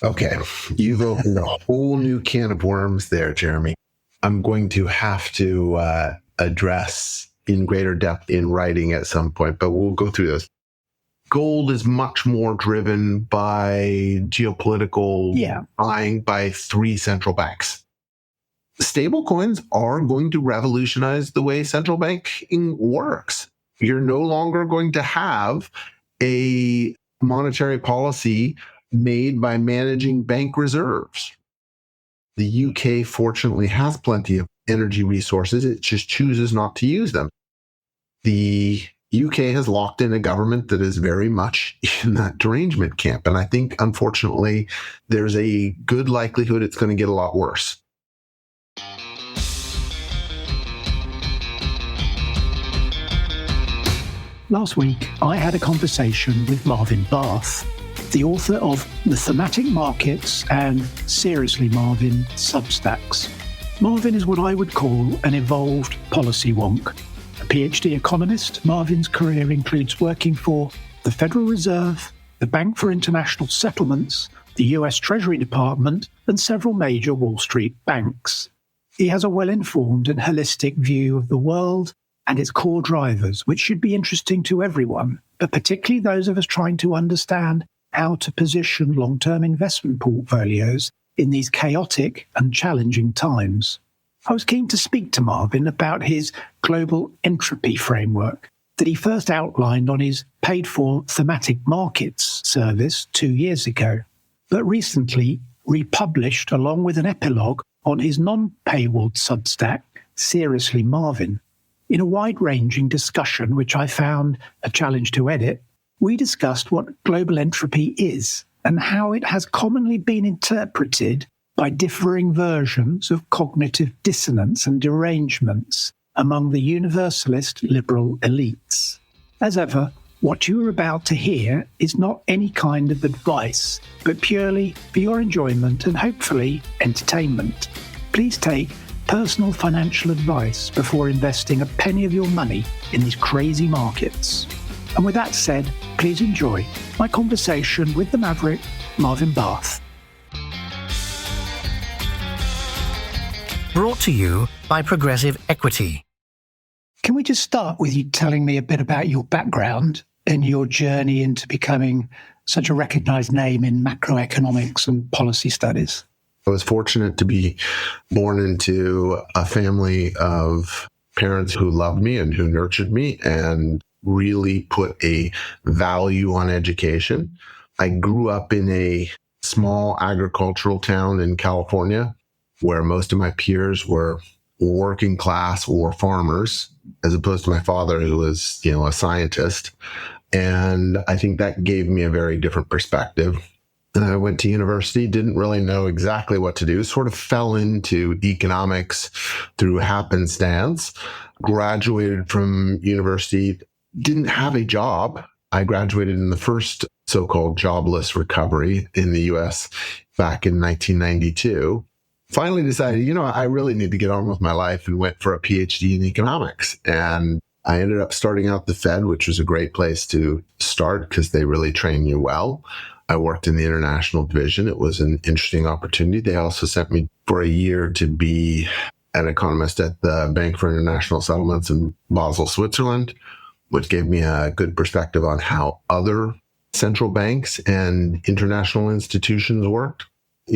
Okay, you've opened a whole new can of worms there, Jeremy. I'm going to have to address in greater depth in writing at some point, but we'll go through this. Gold is much more driven by geopolitical buying by 3 central banks. Stablecoins are going to revolutionize the way central banking works. You're no longer going to have a monetary policy made by managing bank reserves. The UK, fortunately, has plenty of energy resources. It just chooses not to use them. The UK has locked in a government that is very much in that derangement camp. And I think, unfortunately, there's a good likelihood it's going to get a lot worse. Last week, I had a conversation with Marvin Barth, the author of the Thematic Markets and Seriously Marvin Substacks. Marvin is what I would call an evolved policy wonk. A PhD economist, Marvin's career includes working for the Federal Reserve, the Bank for International Settlements, the US Treasury Department, and several major Wall Street banks. He has a well-informed and holistic view of the world and its core drivers, which should be interesting to everyone, but particularly those of us trying to understand how to position long-term investment portfolios in these chaotic and challenging times. I was keen to speak to Marvin about his Global Entropy framework that he first outlined on his paid-for Thematic Markets service 2 years ago, but recently republished along with an epilogue on his non-paywalled Substack, Seriously Marvin. In a wide-ranging discussion, which I found a challenge to edit, we discussed what global entropy is and how it has commonly been interpreted by differing versions of cognitive dissonance and derangements among the universalist liberal elites. As ever, what you are about to hear is not any kind of advice, but purely for your enjoyment and hopefully entertainment. Please take personal financial advice before investing a penny of your money in these crazy markets. And with that said, please enjoy my conversation with the maverick, Marvin Barth. Brought to you by Progressive Equity. Can we just start with you telling me a bit about your background and your journey into becoming such a recognized name in macroeconomics and policy studies? I was fortunate to be born into a family of parents who loved me and who nurtured me and really put a value on education. I grew up in a small agricultural town in California where most of my peers were working class or farmers, as opposed to my father, who was, a scientist. And I think that gave me a very different perspective. And I went to university, didn't really know exactly what to do, sort of fell into economics through happenstance, graduated from university, didn't have a job. I graduated in the first so-called jobless recovery in the US back in 1992. Finally decided, I really need to get on with my life and went for a PhD in economics. And I ended up starting out the Fed, which was a great place to start because they really train you well. I worked in the international division. It was an interesting opportunity. They also sent me for a year to be an economist at the Bank for International Settlements in Basel, Switzerland, which gave me a good perspective on how other central banks and international institutions worked.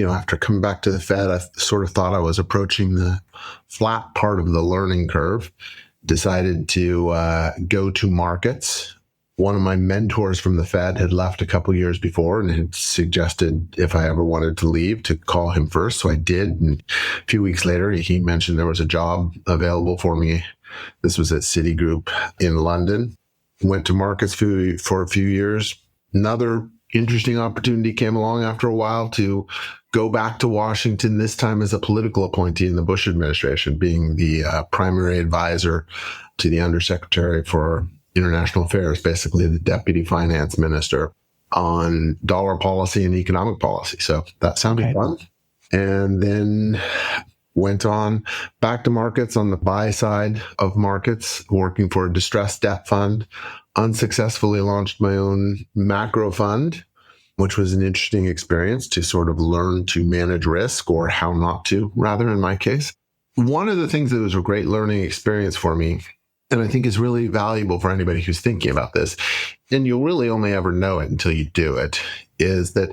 After coming back to the Fed, I sort of thought I was approaching the flat part of the learning curve, decided to go to markets. One of my mentors from the Fed had left a couple years before and had suggested if I ever wanted to leave to call him first. So I did. And a few weeks later, he mentioned there was a job available for me. This was at Citigroup in London. Went to markets for a few years. Another interesting opportunity came along after a while to go back to Washington, this time as a political appointee in the Bush administration, being the primary advisor to the Undersecretary for International Affairs, basically the deputy finance minister on dollar policy and economic policy. So that sounded fun. And then went on back to markets on the buy side of markets, working for a distressed debt fund, unsuccessfully launched my own macro fund, which was an interesting experience to sort of learn to manage risk, or how not to, rather, in my case. One of the things that was a great learning experience for me, and I think is really valuable for anybody who's thinking about this, and you'll really only ever know it until you do it, is that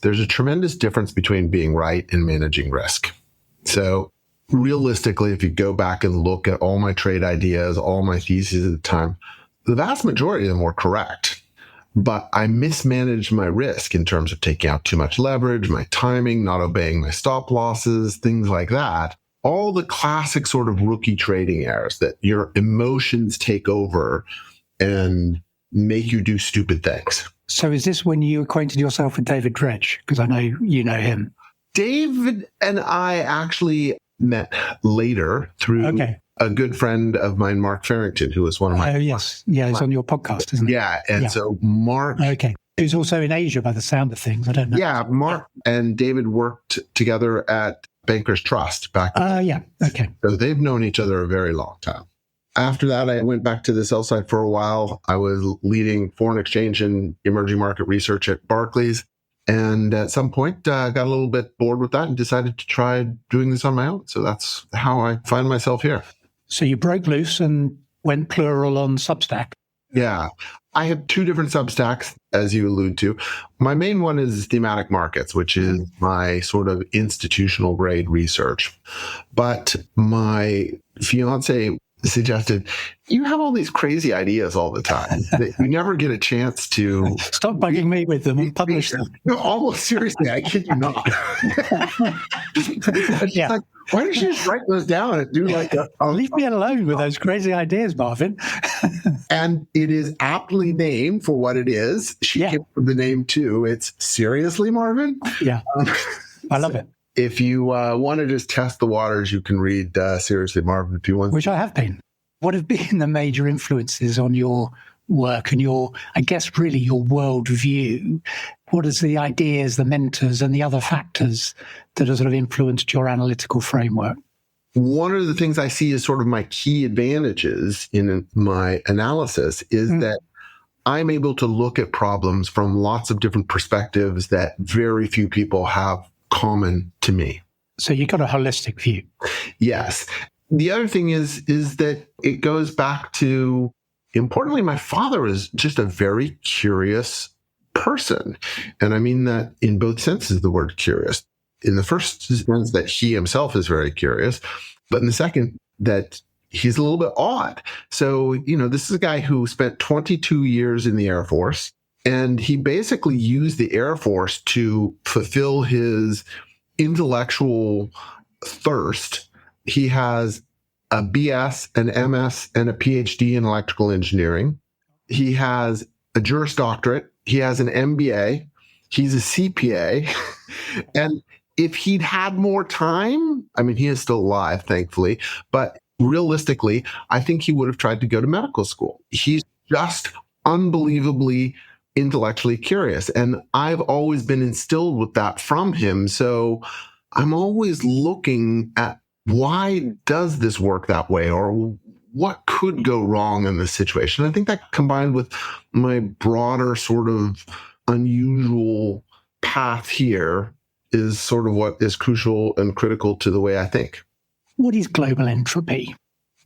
there's a tremendous difference between being right and managing risk. So realistically, if you go back and look at all my trade ideas, all my theses at the time, the vast majority of them were correct. But I mismanaged my risk in terms of taking out too much leverage, my timing, not obeying my stop losses, things like that. All the classic sort of rookie trading errors that your emotions take over and make you do stupid things. So is this when you acquainted yourself with David Dredge? Because I know you know him. David and I actually met later through a good friend of mine, Mark Farrington, who was one of my... Oh, yes. Yeah, he's on your podcast, isn't he? Yeah, and so Mark... Okay. Who's also in Asia by the sound of things. I don't know. Yeah, Mark and David worked together at Bankers Trust back... yeah, okay. So they've known each other a very long time. After that, I went back to the sell side for a while. I was leading foreign exchange and emerging market research at Barclays. And at some point, got a little bit bored with that and decided to try doing this on my own. So that's how I find myself here. So you broke loose and went plural on Substack. Yeah. I have two different Substacks, as you allude to. My main one is Thematic Markets, which is my sort of institutional grade research. But my fiance suggested, you have all these crazy ideas all the time that you never get a chance to... Stop bugging me with them and publish them. No, almost seriously, I kid you not. Yeah. Like, why don't you just write those down and do like a... Leave me alone with those crazy ideas, Marvin. And it is aptly named for what it is. She came up with the name too. It's Seriously, Marvin? Yeah. I love it. If you want to just test the waters, you can read Seriously, Marvin, if you want. Which I have been. What have been the major influences on your work and your, I guess, really your worldview? What is the ideas, the mentors, and the other factors that have sort of influenced your analytical framework? One of the things I see as sort of my key advantages in my analysis is that I'm able to look at problems from lots of different perspectives that very few people have common to me. So you got a holistic view. Yes. The other thing is that it goes back to, importantly, my father is just a very curious person. And I mean that in both senses of the word curious. In the first sense that he himself is very curious, but in the second that he's a little bit odd. So, this is a guy who spent 22 years in the Air Force, and he basically used the Air Force to fulfill his intellectual thirst. He has a BS, an MS, and a PhD in electrical engineering. He has a Juris Doctorate. He has an MBA. He's a CPA. And if he'd had more time, I mean, he is still alive, thankfully, but realistically, I think he would have tried to go to medical school. He's just unbelievably intellectually curious. And I've always been instilled with that from him. So I'm always looking at, why does this work that way? Or what could go wrong in this situation? I think that combined with my broader sort of unusual path here is sort of what is crucial and critical to the way I think. What is global entropy?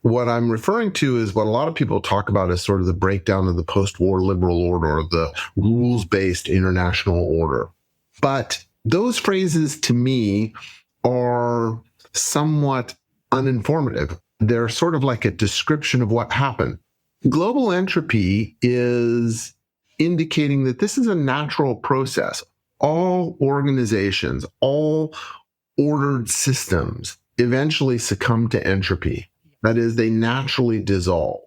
What I'm referring to is what a lot of people talk about as sort of the breakdown of the post-war liberal order, the rules-based international order. But those phrases to me are somewhat uninformative. They're sort of like a description of what happened. Global entropy is indicating that this is a natural process. All organizations, all ordered systems eventually succumb to entropy. That is, they naturally dissolve.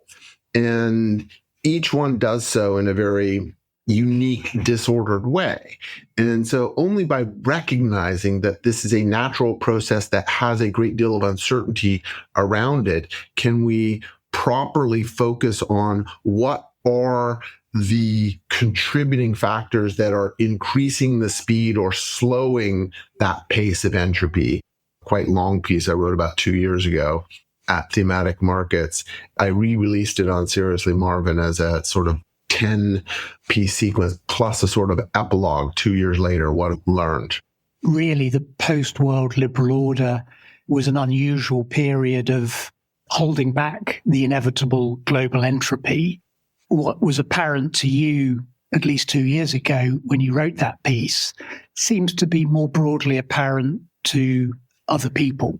And each one does so in a very unique, disordered way. And so only by recognizing that this is a natural process that has a great deal of uncertainty around it, can we properly focus on what are the contributing factors that are increasing the speed or slowing that pace of entropy. Quite long piece I wrote about 2 years ago at Thematic Markets. I re-released it on Seriously Marvin as a sort of 10-piece sequence plus a sort of epilogue 2 years later, what I've learned. Really, the post-world liberal order was an unusual period of holding back the inevitable global entropy. What was apparent to you at least 2 years ago when you wrote that piece seems to be more broadly apparent to other people.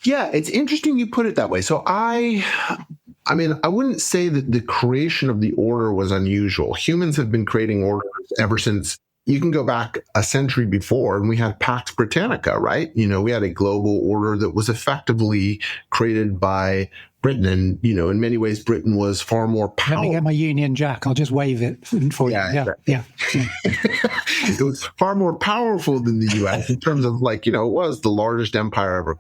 Yeah, it's interesting you put it that way. So I wouldn't say that the creation of the order was unusual. Humans have been creating orders ever since. You can go back a century before, and we had Pax Britannica, right? We had a global order that was effectively created by Britain. And, in many ways, Britain was far more powerful. Let me get my Union Jack. I'll just wave it for you. Yeah. It was far more powerful than the U.S. in terms of it was the largest empire ever.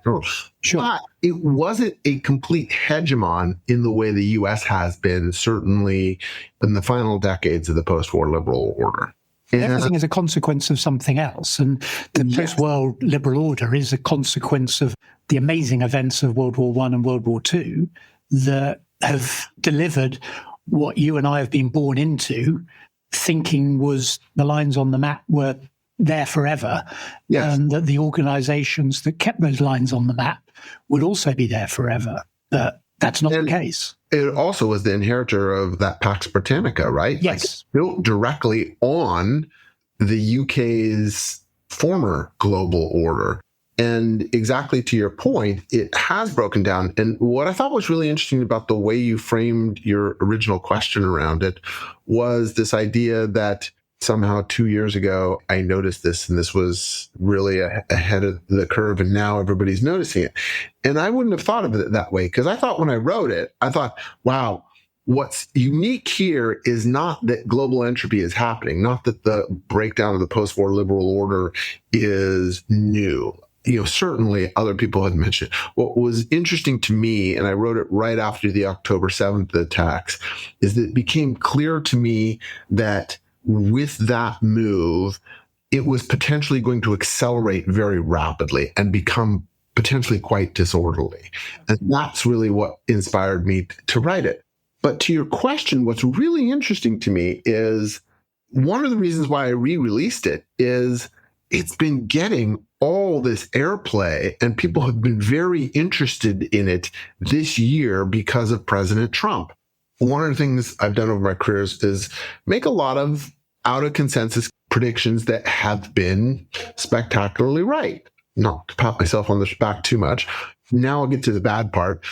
Sure. But it wasn't a complete hegemon in the way the U.S. has been, certainly in the final decades of the post-war liberal order. Everything is a consequence of something else. And the post-world liberal order is a consequence of the amazing events of World War I and World War II that have delivered what you and I have been born into, thinking was the lines on the map were there forever, and that the organizations that kept those lines on the map would also be there forever. But that's not the case. It also was the inheritor of that Pax Britannica, right? Yes. Built directly on the UK's former global order. And exactly to your point, it has broken down. And what I thought was really interesting about the way you framed your original question around it was this idea that somehow 2 years ago, I noticed this, and this was really ahead of the curve, and now everybody's noticing it. And I wouldn't have thought of it that way, because I thought when I wrote it, I thought, wow, what's unique here is not that global entropy is happening, not that the breakdown of the post-war liberal order is new. Certainly other people had mentioned it. What was interesting to me, and I wrote it right after the October 7th attacks, is that it became clear to me that with that move, it was potentially going to accelerate very rapidly and become potentially quite disorderly. And that's really what inspired me to write it. But to your question, what's really interesting to me is one of the reasons why I re-released it is it's been getting all this airplay, and people have been very interested in it this year because of President Trump. One of the things I've done over my careers is make a lot of out of consensus predictions that have been spectacularly right. Not to pat myself on the back too much. Now I'll get to the bad part.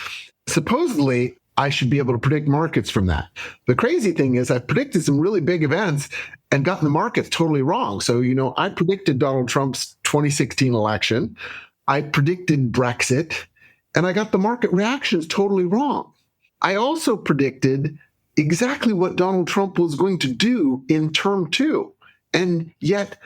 Supposedly, I should be able to predict markets from that. The crazy thing is I've predicted some really big events and gotten the markets totally wrong. So, I predicted Donald Trump's 2016 election. I predicted Brexit, and I got the market reactions totally wrong. I also predicted exactly what Donald Trump was going to do in term 2. And yet,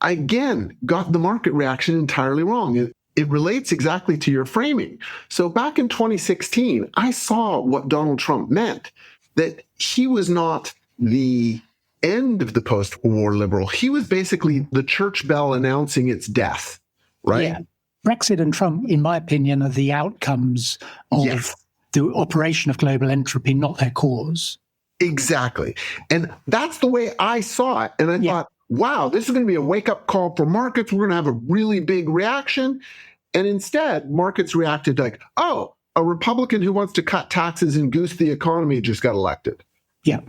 I again got the market reaction entirely wrong. It relates exactly to your framing. So back in 2016, I saw what Donald Trump meant, that he was not the end of the post-war liberal. He was basically the church bell announcing its death, right? Yeah. Brexit and Trump, in my opinion, are the outcomes of the operation of global entropy, not their cause. Exactly. And that's the way I saw it. And I thought, wow, this is going to be a wake-up call for markets. We're going to have a really big reaction. And instead, markets reacted like, oh, a Republican who wants to cut taxes and goose the economy just got elected. Yeah.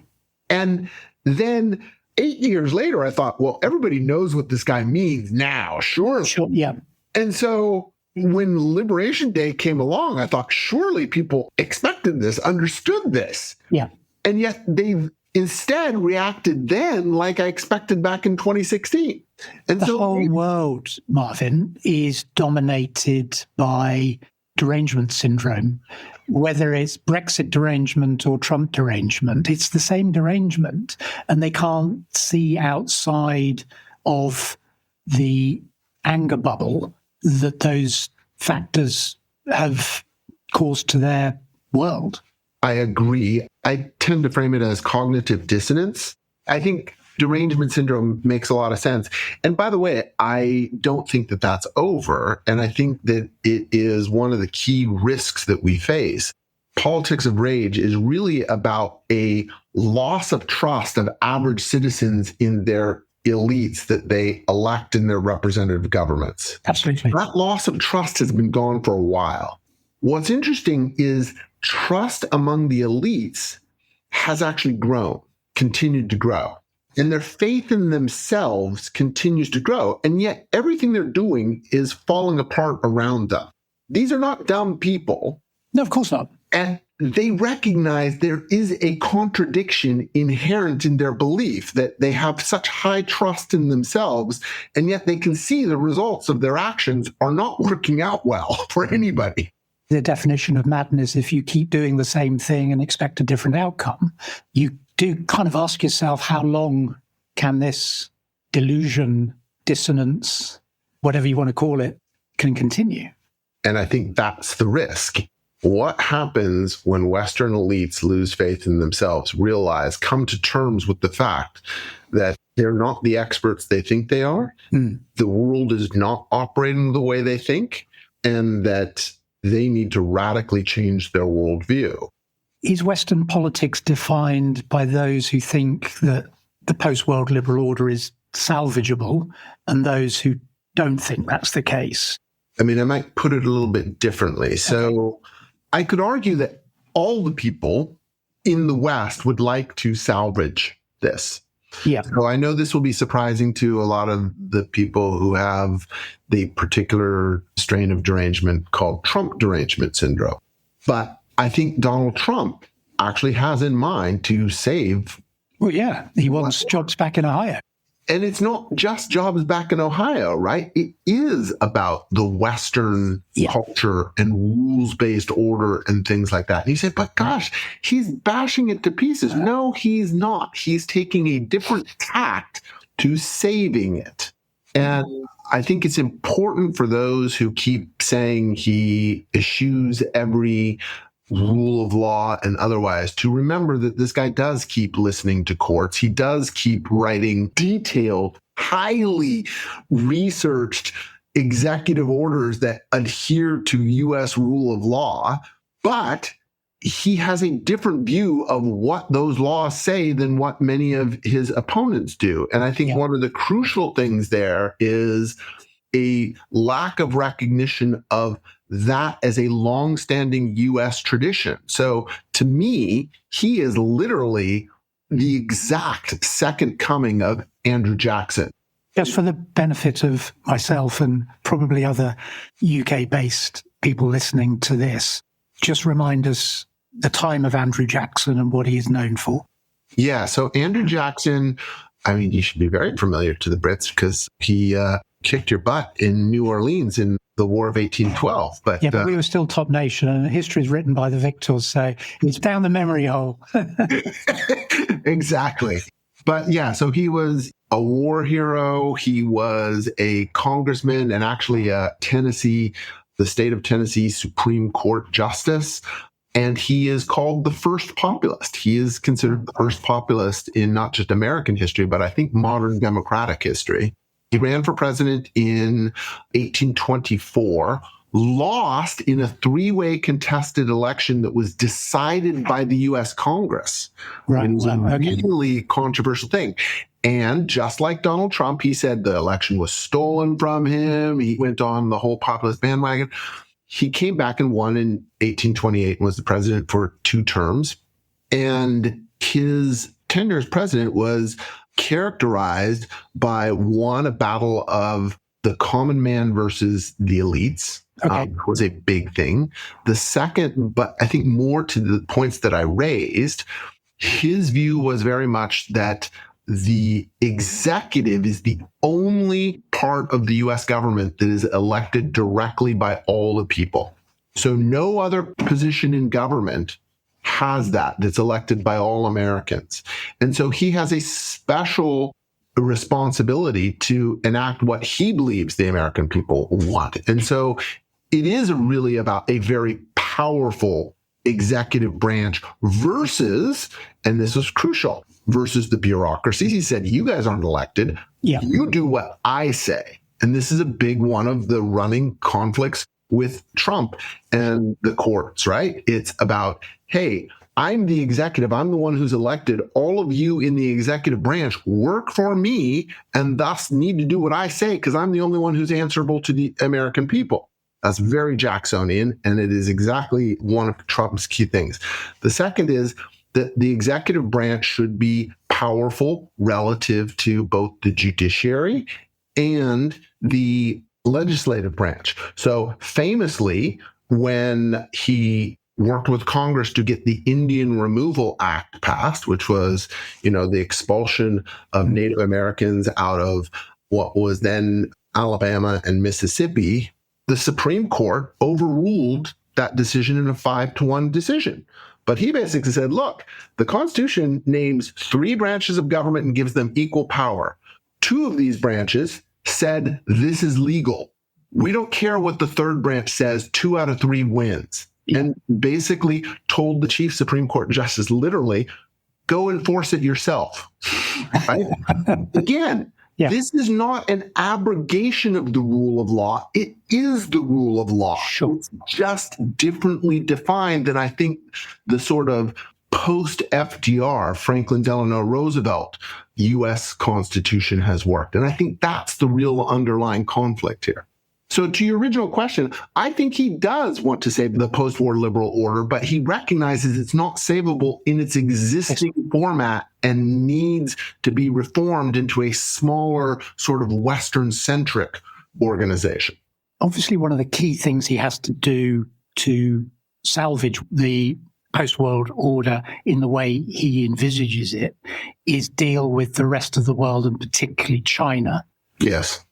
And then 8 years later, I thought, well, everybody knows what this guy means now. Sure. Yeah. And so when Liberation Day came along, I thought, surely people expected this, understood this. Yeah. And yet they've instead reacted then like I expected back in 2016. And the whole world, Marvin, is dominated by derangement syndrome. Whether it's Brexit derangement or Trump derangement, it's the same derangement. And they can't see outside of the anger bubble that those factors have caused to their world. I agree. I tend to frame it as cognitive dissonance. I think derangement syndrome makes a lot of sense. And by the way, I don't think that that's over. And I think that it is one of the key risks that we face. politics of rage is really about a loss of trust of average citizens in their elites that they elect in their representative governments. Absolutely. That loss of trust has been gone for a while. What's interesting is trust among the elites has actually grown, continued to grow. And their faith in themselves continues to grow. And yet everything they're doing is falling apart around them. These are not dumb people. No, of course not. And they recognize there is a contradiction inherent in their belief that they have such high trust in themselves, and yet they can see the results of their actions are not working out well for anybody. The definition of madness, if you keep doing the same thing and expect a different outcome, you do kind of ask yourself, how long can this delusion, dissonance, whatever you want to call it, can continue? And I think that's the risk. What happens when Western elites lose faith in themselves, realize, come to terms with the fact that they're not the experts they think they are, the world is not operating the way they think, and that they need to radically change their worldview? Is Western politics defined by those who think that the post-world liberal order is salvageable and those who don't think that's the case? I mean, I might put it a little bit differently. So I could argue that all the people in the West would like to salvage this. Yeah. So I know this will be surprising to a lot of the people who have the particular strain of derangement called Trump derangement syndrome. But I think Donald Trump actually has in mind to save. Well, yeah, he wants jobs back in Ohio. And it's not just jobs back in Ohio, right? It is about the Western culture and rules-based order and things like that. And you said, but gosh, he's bashing it to pieces. No, he's not. He's taking a different tact to saving it. And I think it's important for those who keep saying he eschews every rule of law and otherwise to remember that this guy does keep listening to courts. He does keep writing detailed, highly researched executive orders that adhere to U.S. rule of law, but he has a different view of what those laws say than what many of his opponents do. And I think one of the crucial things there is a lack of recognition of that as a long-standing U.S. tradition. So to me, he is literally the exact second coming of Andrew Jackson. Just for the benefit of myself and probably other UK-based people listening to this, just remind us the time of Andrew Jackson and what he is known for. Yeah, so Andrew Jackson, I mean, you should be very familiar to the Brits because he kicked your butt in New Orleans in the War of 1812. But we were still top nation, and history is written by the victors, so it's down the memory hole. Exactly. But yeah, so he was a war hero. He was a congressman and actually a the state of Tennessee Supreme Court justice. And he is called the first populist. He is considered the first populist in not just American history, but I think modern democratic history. He ran for president in 1824, lost in a three-way contested election that was decided by the U.S. Congress. Right. It was a really controversial thing. And just like Donald Trump, he said the election was stolen from him. He went on the whole populist bandwagon. He came back and won in 1828 and was the president for 2 terms. And his tenure as president was characterized by a battle of the common man versus the elites. Was a big thing. The second, but I think more to the points that I raised, his view was very much that the executive is the only part of the U.S. government that is elected directly by all the people. So no other position in government has that's elected by all Americans. And so he has a special responsibility to enact what he believes the American people want. And so it is really about a very powerful executive branch versus, and this is crucial, versus the bureaucracy. He said, you guys aren't elected. You do what I say. And this is a big one of the running conflicts with Trump and the courts, right? It's about, hey, I'm the executive. I'm the one who's elected. All of you in the executive branch work for me and thus need to do what I say because I'm the only one who's answerable to the American people. That's very Jacksonian, and it is exactly one of Trump's key things. The second is that the executive branch should be powerful relative to both the judiciary and the legislative branch. So famously, when he worked with Congress to get the Indian Removal Act passed, which was, the expulsion of Native Americans out of what was then Alabama and Mississippi, the Supreme Court overruled that decision in a 5-1 decision. But he basically said, look, the Constitution names 3 branches of government and gives them equal power. 2 of these branches said this is legal. We don't care what the 3rd branch says, 2 out of 3 wins. And basically told the chief Supreme Court justice literally, go enforce it yourself. Right? Again, this is not an abrogation of the rule of law. It is the rule of law. Sure. It's just differently defined than I think the sort of post-FDR, Franklin Delano Roosevelt, U.S. Constitution has worked. And I think that's the real underlying conflict here. So to your original question, I think he does want to save the post-war liberal order, but he recognizes it's not savable in its existing format and needs to be reformed into a smaller, sort of Western-centric organization. Obviously, one of the key things he has to do to salvage the post-world order in the way he envisages it is deal with the rest of the world, and particularly China. Yes.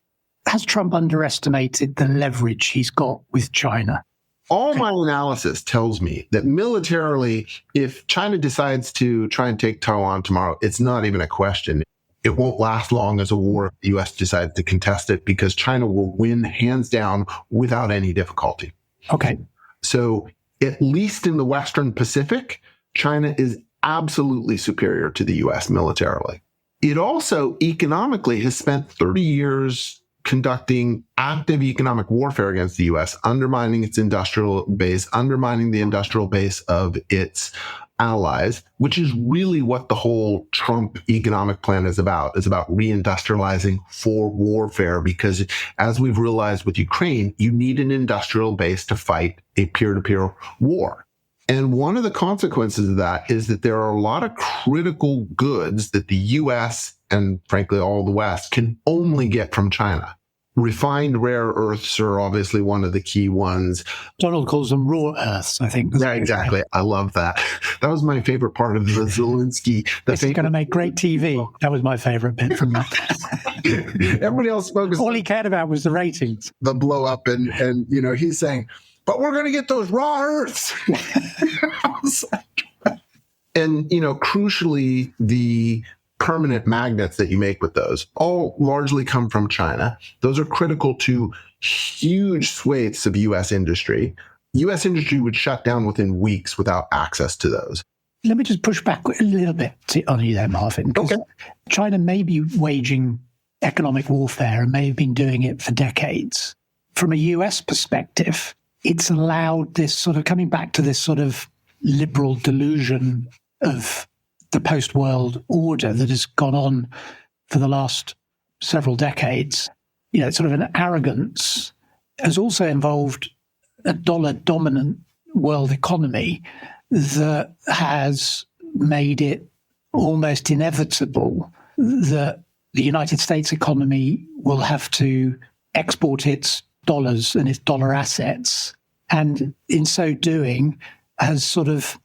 Has Trump underestimated the leverage he's got with China? All my analysis tells me that militarily, if China decides to try and take Taiwan tomorrow, it's not even a question. It won't last long as a war if the U.S. decides to contest it because China will win hands down without any difficulty. Okay. So at least in the Western Pacific, China is absolutely superior to the U.S. militarily. It also economically has spent 30 years conducting active economic warfare against the U.S., undermining its industrial base, undermining the industrial base of its allies, which is really what the whole Trump economic plan is about. It's about reindustrializing for warfare, because as we've realized with Ukraine, you need an industrial base to fight a peer-to-peer war. And one of the consequences of that is that there are a lot of critical goods that the U.S. and frankly all the West can only get from China. Refined rare earths are obviously one of the key ones. Donald calls them raw earths, I think. Yeah, exactly. I love that. That was my favorite part of the Zelensky. This is going to make great TV. That was my favorite bit from that. Everybody else focused. All he cared about was the ratings. The blow up and he's saying, but we're going to get those raw earths. And, crucially, the permanent magnets that you make with those all largely come from China. Those are critical to huge swathes of U.S. industry. U.S. industry would shut down within weeks without access to those. Let me just push back a little bit on you there, Marvin. Okay. China may be waging economic warfare and may have been doing it for decades. From a U.S. perspective, it's allowed this sort of coming back to this sort of liberal delusion of the post-world order that has gone on for the last several decades. Sort of an arrogance has also involved a dollar-dominant world economy that has made it almost inevitable that the United States economy will have to export its dollars and its dollar assets, and in so doing has sort of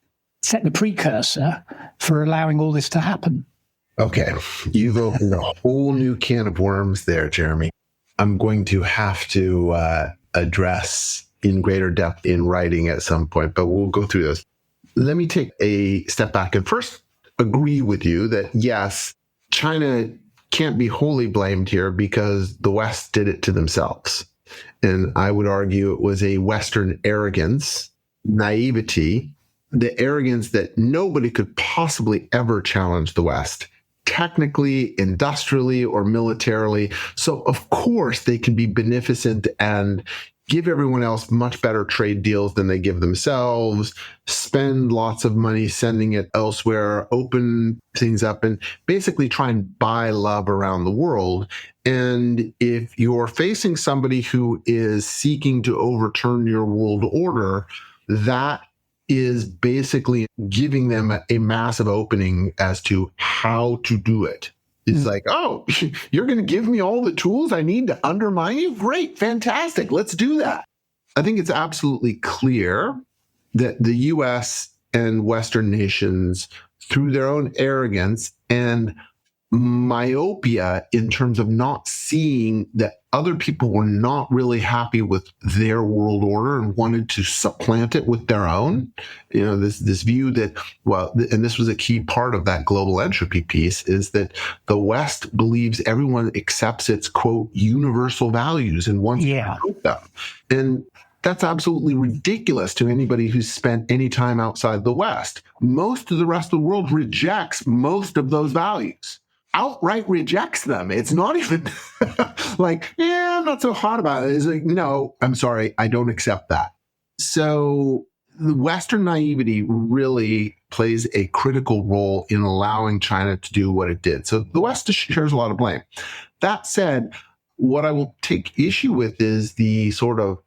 set the precursor for allowing all this to happen. Okay, you've opened a whole new can of worms there, Jeremy. I'm going to have to address in greater depth in writing at some point, but we'll go through this. Let me take a step back and first agree with you that, yes, China can't be wholly blamed here because the West did it to themselves. And I would argue it was a Western arrogance, naivety, the arrogance that nobody could possibly ever challenge the West, technically, industrially, or militarily. So, of course, they can be beneficent and give everyone else much better trade deals than they give themselves, spend lots of money sending it elsewhere, open things up, and basically try and buy love around the world. And if you're facing somebody who is seeking to overturn your world order, that is basically giving them a massive opening as to how to do it. It's like, oh, you're going to give me all the tools I need to undermine you? Great, fantastic, let's do that. I think it's absolutely clear that the US and Western nations, through their own arrogance and myopia in terms of not seeing that other people were not really happy with their world order and wanted to supplant it with their own. This view that, and this was a key part of that global entropy piece, is that the West believes everyone accepts its, quote, universal values and wants to promote them. And that's absolutely ridiculous to anybody who's spent any time outside the West. Most of the rest of the world rejects most of those values. Outright rejects them. It's not even like, I'm not so hot about it. It's like, no, I'm sorry, I don't accept that. So the Western naivety really plays a critical role in allowing China to do what it did. So the West shares a lot of blame. That said, what I will take issue with is the sort of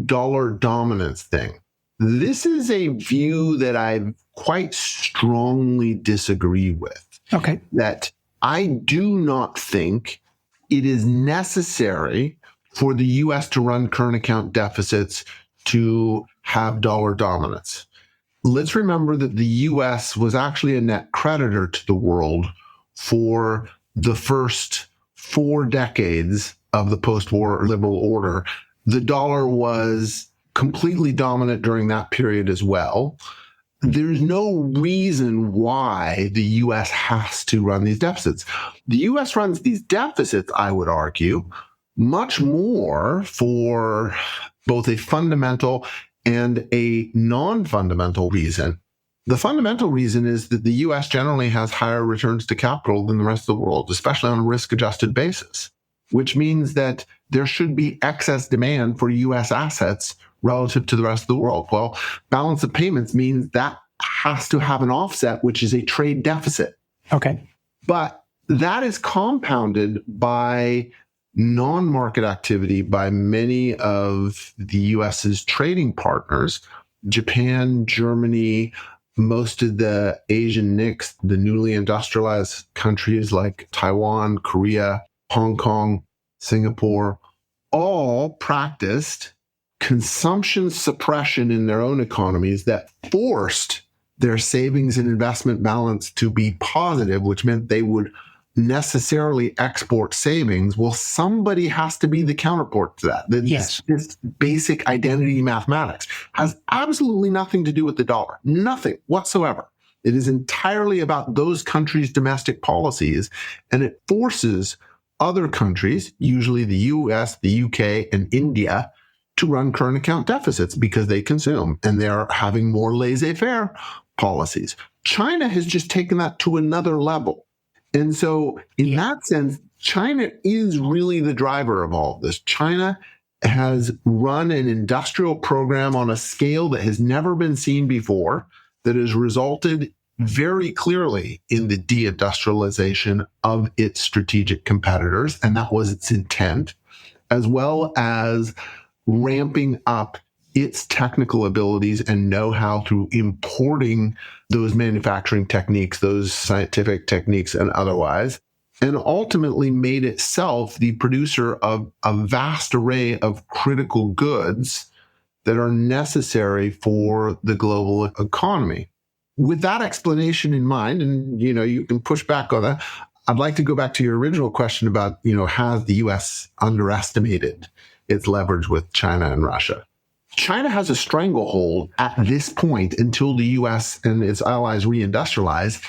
dollar dominance thing. This is a view that I quite strongly disagree with. Okay. That I do not think it is necessary for the U.S. to run current account deficits to have dollar dominance. Let's remember that the U.S. was actually a net creditor to the world for the first 4 decades of the post-war liberal order. The dollar was completely dominant during that period as well. There's no reason why the U.S. has to run these deficits. The U.S. runs these deficits, I would argue, much more for both a fundamental and a non-fundamental reason. The fundamental reason is that the U.S. generally has higher returns to capital than the rest of the world, especially on a risk-adjusted basis, which means that there should be excess demand for U.S. assets relative to the rest of the world. Well, balance of payments means that has to have an offset, which is a trade deficit. Okay. But that is compounded by non-market activity by many of the U.S.'s trading partners, Japan, Germany, most of the Asian NICs, the newly industrialized countries like Taiwan, Korea, Hong Kong, Singapore, all practiced consumption suppression in their own economies that forced their savings and investment balance to be positive, which meant they would necessarily export savings. Well, somebody has to be the counterpart to that. This basic identity mathematics has absolutely nothing to do with the dollar. Nothing whatsoever. It is entirely about those countries' domestic policies, and it forces other countries, usually the US, the UK, and India, to run current account deficits because they consume and they're having more laissez-faire policies. China has just taken that to another level. And so in that sense, China is really the driver of all of this. China has run an industrial program on a scale that has never been seen before that has resulted very clearly in the deindustrialization of its strategic competitors. And that was its intent, as well as ramping up its technical abilities and know-how through importing those manufacturing techniques, those scientific techniques and otherwise, and ultimately made itself the producer of a vast array of critical goods that are necessary for the global economy. With that explanation in mind, and you can push back on that, I'd like to go back to your original question about, has the US underestimated its leverage with China and Russia? China has a stranglehold at this point until the US and its allies reindustrialize.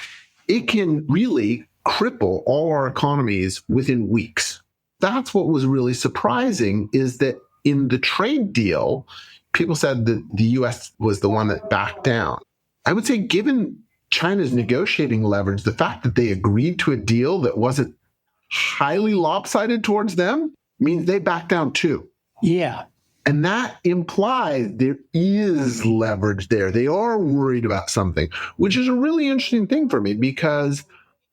It can really cripple all our economies within weeks. That's what was really surprising, is that in the trade deal, people said that the US was the one that backed down. I would say, given China's negotiating leverage, the fact that they agreed to a deal that wasn't highly lopsided towards them means they backed down too. Yeah. And that implies there is leverage there. They are worried about something, which is a really interesting thing for me, because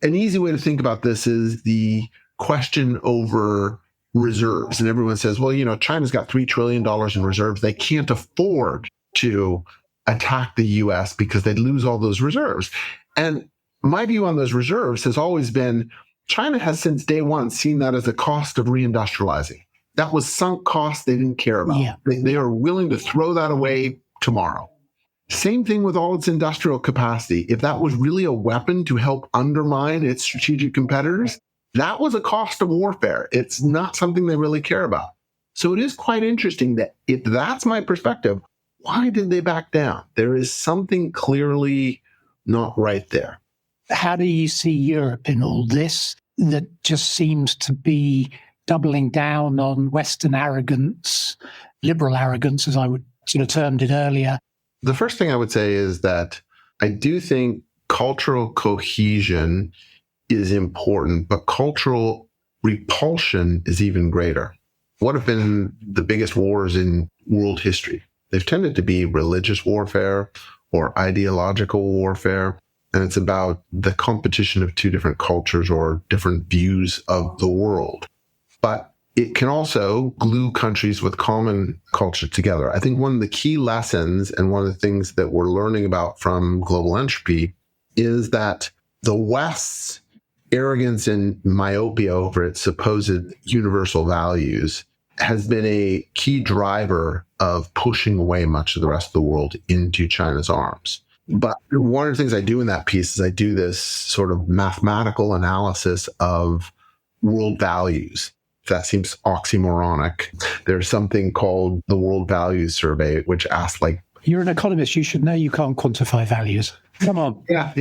an easy way to think about this is the question over reserves. And everyone says, well, China's got $3 trillion in reserves. They can't afford to attack the US because they'd lose all those reserves. And my view on those reserves has always been China has since day one seen that as a cost of reindustrializing. That was sunk cost they didn't care about. Yeah. They are willing to throw that away tomorrow. Same thing with all its industrial capacity. If that was really a weapon to help undermine its strategic competitors, that was a cost of warfare. It's not something they really care about. So it is quite interesting that if that's my perspective, why did they back down? There is something clearly not right there. How do you see Europe in all this that just seems to be doubling down on Western arrogance, liberal arrogance, as I would sort of termed it earlier? The first thing I would say is that I do think cultural cohesion is important, but cultural repulsion is even greater. What have been the biggest wars in world history? They've tended to be religious warfare or ideological warfare. And it's about the competition of two different cultures or different views of the world. But it can also glue countries with common culture together. I think one of the key lessons and one of the things that we're learning about from Global Entropy is that the West's arrogance and myopia over its supposed universal values has been a key driver of pushing away much of the rest of the world into China's arms. But one of the things I do in that piece is I do this sort of mathematical analysis of world values. If that seems oxymoronic, there's something called the World Values Survey, which asks You're an economist. You should know you can't quantify values. Come on. Yeah.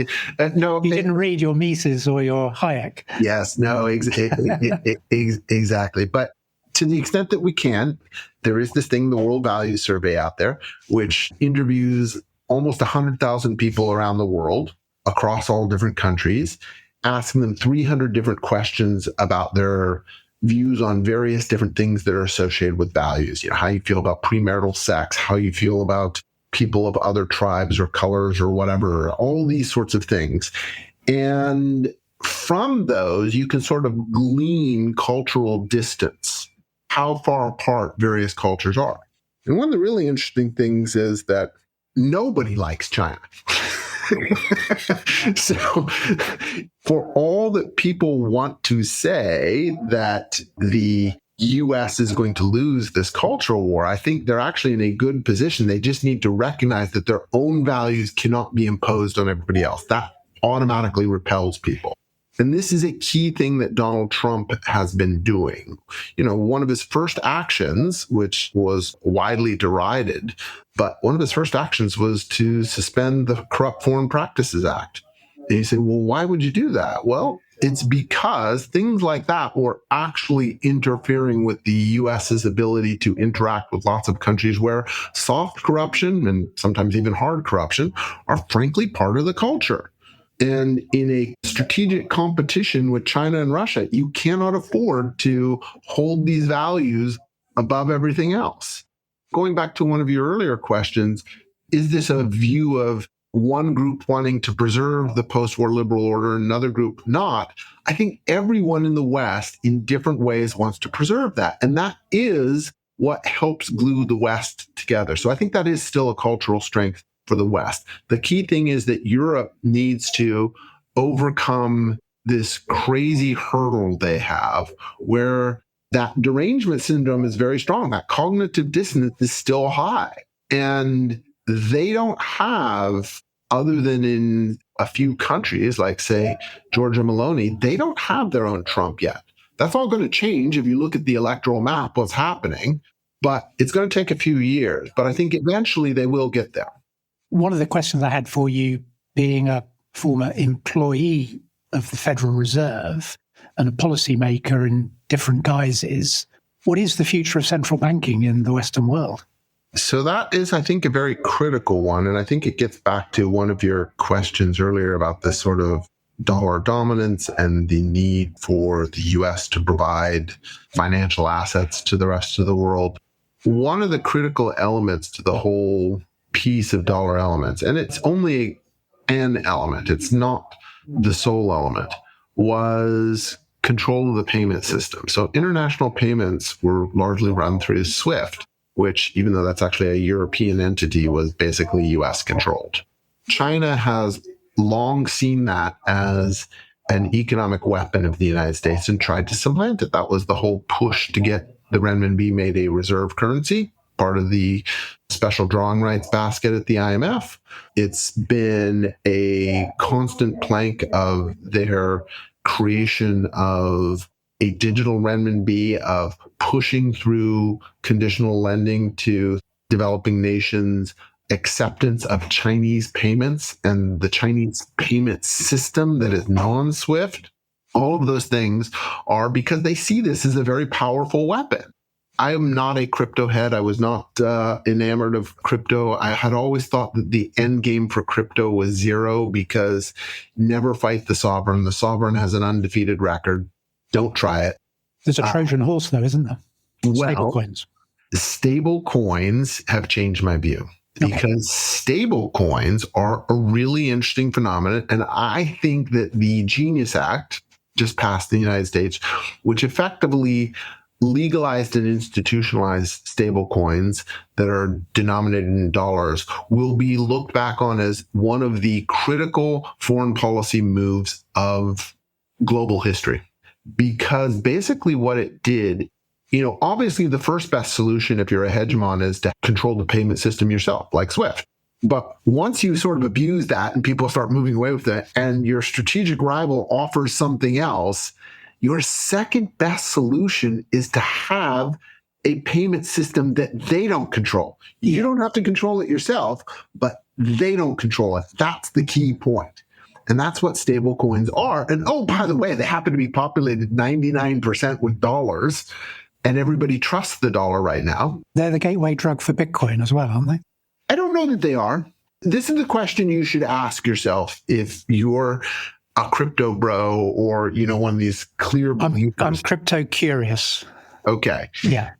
No. You didn't read your Mises or your Hayek. Yes. No, exactly. But to the extent that we can, there is this thing, the World Values Survey out there, which interviews almost 100,000 people around the world across all different countries, asking them 300 different questions about their views on various different things that are associated with values. How you feel about premarital sex, how you feel about people of other tribes or colors or whatever, all these sorts of things. And from those, you can sort of glean cultural distance, how far apart various cultures are. And one of the really interesting things is that nobody likes China. So for all that people want to say that the US is going to lose this cultural war, I think they're actually in a good position. They just need to recognize that their own values cannot be imposed on everybody else. That automatically repels people. And this is a key thing that Donald Trump has been doing. One of his first actions, which was widely derided, but one of his first actions was to suspend the Corrupt Foreign Practices Act. And you say, well, why would you do that? Well, it's because things like that were actually interfering with the US's ability to interact with lots of countries where soft corruption and sometimes even hard corruption are frankly part of the culture. And in a strategic competition with China and Russia, you cannot afford to hold these values above everything else. Going back to one of your earlier questions, is this a view of one group wanting to preserve the post-war liberal order and another group not? I think everyone in the West in different ways wants to preserve that. And that is what helps glue the West together. So I think that is still a cultural strength for the West. The key thing is that Europe needs to overcome this crazy hurdle they have where that derangement syndrome is very strong. That cognitive dissonance is still high. And they don't have, other than in a few countries, like, say, Georgia Meloni, they don't have their own Trump yet. That's all going to change if you look at the electoral map, what's happening. But it's going to take a few years. But I think eventually they will get there. One of the questions I had for you, being a former employee of the Federal Reserve and a policymaker in different guises, what is the future of central banking in the Western world? So that is, I think, a very critical one. And I think it gets back to one of your questions earlier about this sort of dollar dominance and the need for the US to provide financial assets to the rest of the world. one of the critical elements to the whole piece of dollar elements, and it's only an element, it's not the sole element, was control of the payment system. So international payments were largely run through SWIFT, which, even though that's actually a European entity, was basically US controlled. China has long seen that as an economic weapon of the United States and tried to supplant it. That was the whole push to get the renminbi made a reserve currency, part of the special drawing rights basket at the IMF. It's been a constant plank of their creation of a digital renminbi, of pushing through conditional lending to developing nations, acceptance of Chinese payments and the Chinese payment system that is non-SWIFT. All of those things are because they see this as a very powerful weapon. I am not a crypto head. I was not enamored of crypto. I had always thought that the end game for crypto was zero, because never fight the sovereign. The sovereign has an undefeated record. Don't try it. There's a Trojan horse, though, isn't there? Stable coins. Stable coins have changed my view. Because stable coins are a really interesting phenomenon. And I think that the Genius Act, just passed in the United States, which effectively legalized and institutionalized stable coins that are denominated in dollars, will be looked back on as one of the critical foreign policy moves of global history. Because basically what it did, obviously the first best solution if you're a hegemon is to control the payment system yourself, like SWIFT. But once you sort of abuse that and people start moving away with it, and your strategic rival offers something else, your second best solution is to have a payment system that they don't control. You don't have to control it yourself, but they don't control it. That's the key point. And that's what stable coins are. And oh, by the way, they happen to be populated 99% with dollars. And everybody trusts the dollar right now. They're the gateway drug for Bitcoin as well, aren't they? I don't know that they are. This is the question you should ask yourself if you're a crypto bro or, one of these clear believers. I'm crypto curious. Okay. Yeah.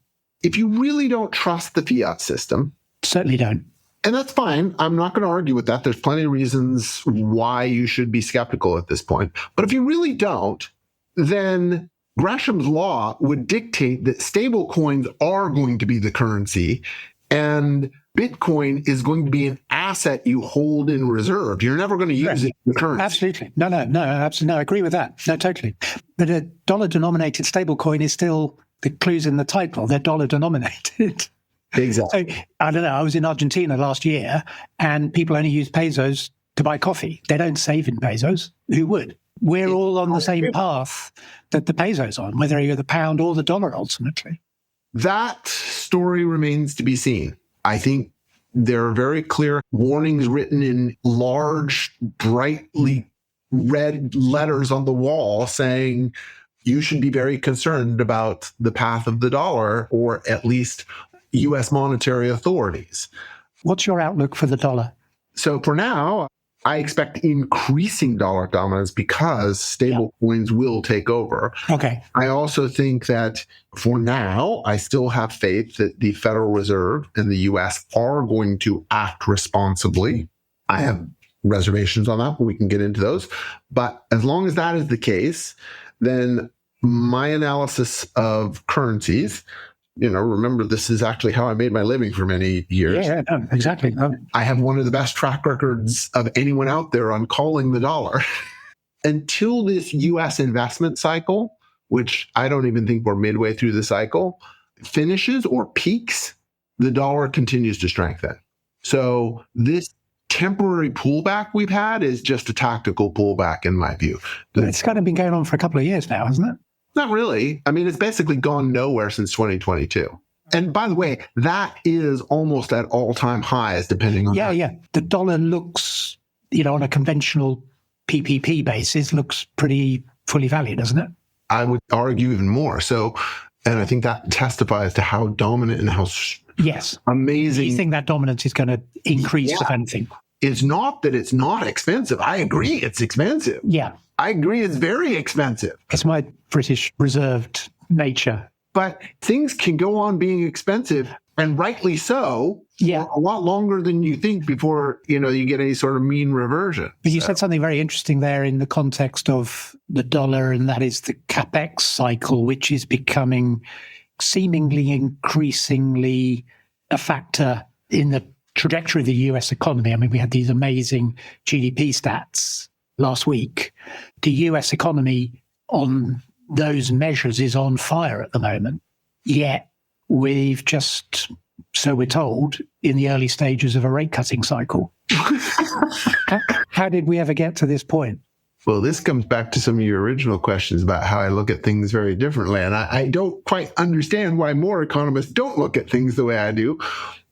If you really don't trust the fiat system. Certainly don't. And that's fine. I'm not going to argue with that. There's plenty of reasons why you should be skeptical at this point. But if you really don't, then Gresham's law would dictate that stable coins are going to be the currency, and Bitcoin is going to be an asset you hold in reserve. You're never going to use it in currency. Absolutely. No, absolutely. No, I agree with that. No, totally. But a dollar-denominated stable coin is still, the clue's in the title, they're dollar-denominated. Exactly. So, I don't know, I was in Argentina last year, and people only use pesos to buy coffee. They don't save in pesos. Who would? We're all on the same path that the peso's on, whether you're the pound or the dollar, ultimately. That story remains to be seen. I think there are very clear warnings written in large, brightly red letters on the wall saying you should be very concerned about the path of the dollar, or at least U.S. monetary authorities. What's your outlook for the dollar? So for now, I expect increasing dollar dominance because stable coins will take over. Okay. I also think that for now, I still have faith that the Federal Reserve and the U.S. are going to act responsibly. I have reservations on that, but we can get into those. But as long as that is the case, then my analysis of currencies, remember, this is actually how I made my living for many years. Yeah, no, exactly. I have one of the best track records of anyone out there on calling the dollar. Until this U.S. investment cycle, which I don't even think we're midway through the cycle, finishes or peaks, the dollar continues to strengthen. So this temporary pullback we've had is just a tactical pullback, in my view. It's kind of been going on for a couple of years now, hasn't it? Not really. I mean, it's basically gone nowhere since 2022. And by the way, that is almost at all-time highs, depending on... Yeah. The dollar looks, on a conventional PPP basis, looks pretty fully valued, doesn't it? I would argue even more. So, and I think that testifies to how dominant and how amazing... You think that dominance is going to increase, if anything? It's not that it's not expensive. I agree it's expensive. Yeah. I agree it's very expensive. It's my British reserved nature. But things can go on being expensive and rightly so, Yeah. for a lot longer than you think before, you get any sort of mean reversion. But you said something very interesting there in the context of the dollar, and that is the capex cycle, which is becoming seemingly increasingly a factor in the trajectory of the US economy. I mean, we had these amazing GDP stats last week. The US economy on those measures is on fire at the moment. Yet we've just, so we're told, in the early stages of a rate cutting cycle. How did we ever get to this point? Well, this comes back to some of your original questions about how I look at things very differently. And I don't quite understand why more economists don't look at things the way I do.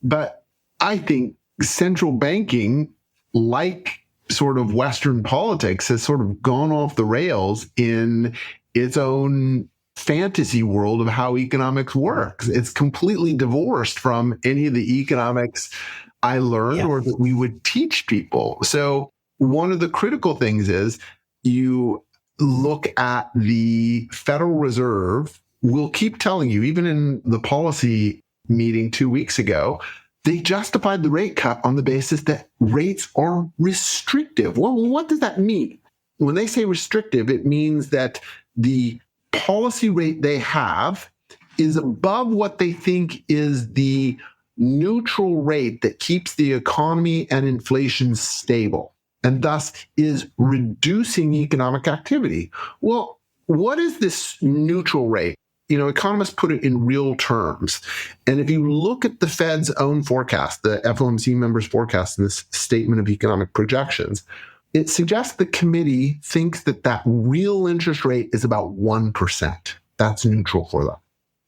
But I think central banking, like sort of Western politics, has sort of gone off the rails in its own fantasy world of how economics works. It's completely divorced from any of the economics I learned or that we would teach people. So one of the critical things is you look at the Federal Reserve will keep telling you, even in the policy meeting 2 weeks ago, they justified the rate cut on the basis that rates are restrictive. Well, what does that mean? When they say restrictive, it means that the policy rate they have is above what they think is the neutral rate that keeps the economy and inflation stable, and thus is reducing economic activity. Well, what is this neutral rate? Economists put it in real terms. And if you look at the Fed's own forecast, the FOMC members' forecast in this statement of economic projections, it suggests the committee thinks that real interest rate is about 1%. That's neutral for them.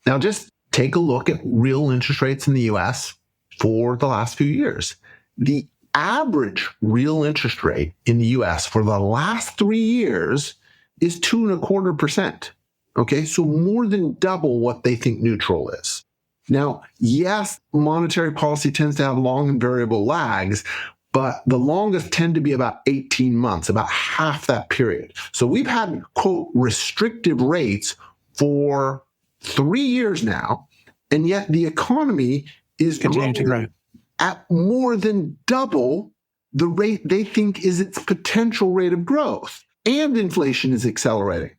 Now, just take a look at real interest rates in the US for the last few years. The average real interest rate in the US for the last 3 years is 2.25%. Okay, so more than double what they think neutral is. Now, yes, monetary policy tends to have long and variable lags, but the longest tend to be about 18 months, about half that period. So we've had, quote, restrictive rates for 3 years now, and yet the economy is continuing to grow at more than double the rate they think is its potential rate of growth, and inflation is accelerating.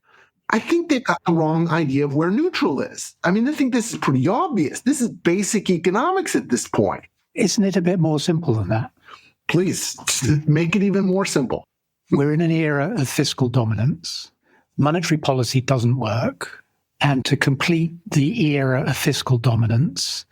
I think they've got the wrong idea of where neutral is. I mean, I think this is pretty obvious. This is basic economics at this point. Isn't it a bit more simple than that? Please, make it even more simple. We're in an era of fiscal dominance. Monetary policy doesn't work. And to complete the era of fiscal dominance,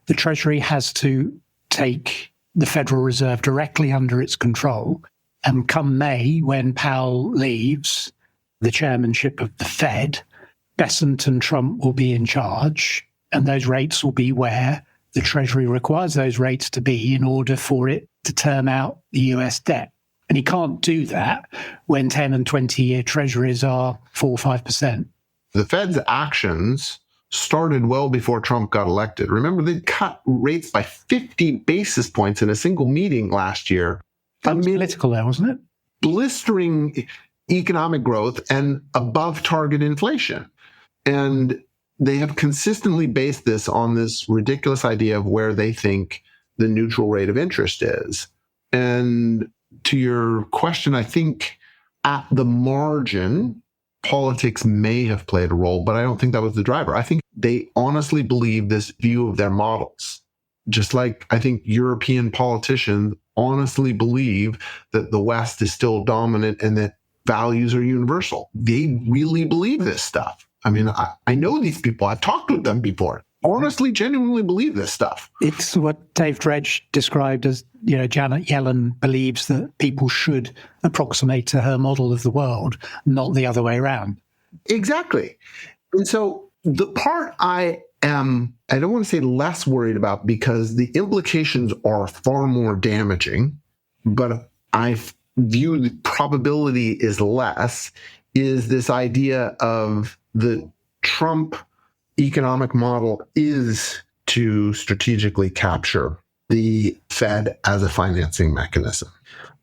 the Treasury has to take the Federal Reserve directly under its control. And come May, when Powell leaves the chairmanship of the Fed, Bessent and Trump will be in charge, and those rates will be where the Treasury requires those rates to be in order for it to term out the US debt. And he can't do that when 10 and 20-year Treasuries are 4 or 5%. The Fed's actions started well before Trump got elected. Remember, they cut rates by 50 basis points in a single meeting last year. That was political there, wasn't it? Blistering economic growth and above target inflation. And they have consistently based this on this ridiculous idea of where they think the neutral rate of interest is. And to your question, I think at the margin, politics may have played a role, but I don't think that was the driver. I think they honestly believe this view of their models. Just like I think European politicians honestly believe that the West is still dominant and that values are universal. They really believe this stuff. I mean, I know these people. I've talked with them before. Honestly, genuinely believe this stuff. It's what Dave Dredge described as, Janet Yellen believes that people should approximate to her model of the world, not the other way around. Exactly. And so the part I don't want to say less worried about because the implications are far more damaging, but I view the probability is less, is this idea of the Trump economic model is to strategically capture the Fed as a financing mechanism.